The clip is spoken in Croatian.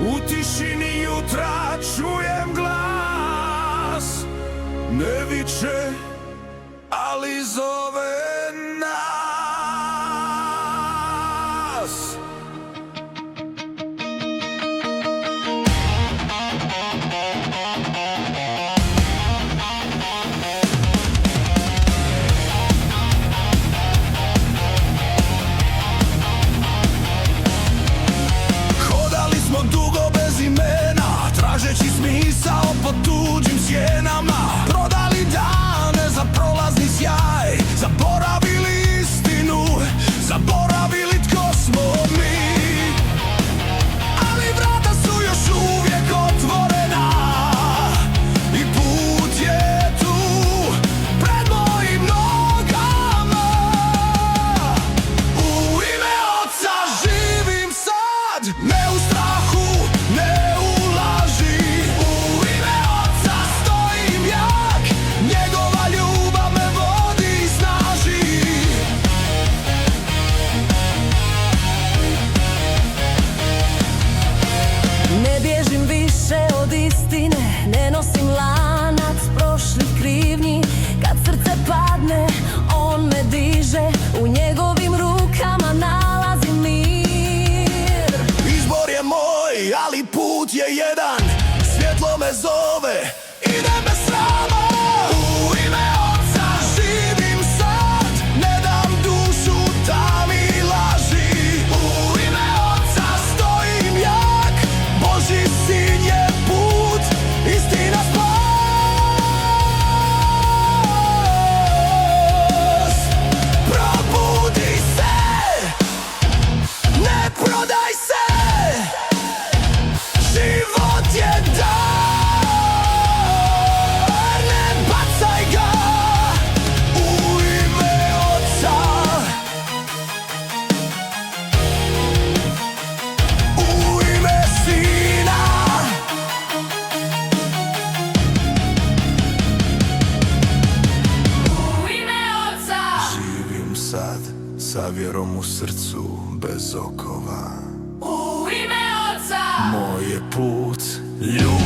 U tišini jutra čujem glas, ne viče, ali zove nas. Hodali smo dugo bez imena, tražeći smisao po tuđim sjenama. Prodali dane za prolazni sjaj, zaboravili istinu, zaboravili tko smo mi. Ali vrata su još uvijek otvorena i put je tu pred mojim nogama. U ime Oca živim sad, ne u strahu, ne u laži. U ime Oca stojim jak, njegova ljubav me vodi i snaži. Ne bježim više od istine, ne nosim lanac prošlih krivnji. Kad srce padne, on me diže, u njegovim rukama nalazim mir. Izbor je moj, ali put je jedan, svjetlo me zove i ne me srama. U ime Oca živim sad, ne dam dušu tami laži. U ime Oca stojim jak, Božji sin je put, istina spas. Probudi se, ne prodaj se, život je dar, ne bacaj ga. U ime Oca, u ime Sina. U ime Oca Živim sad sa vjerom u srcu bez okova. U ime Oca Moj je put ljubav.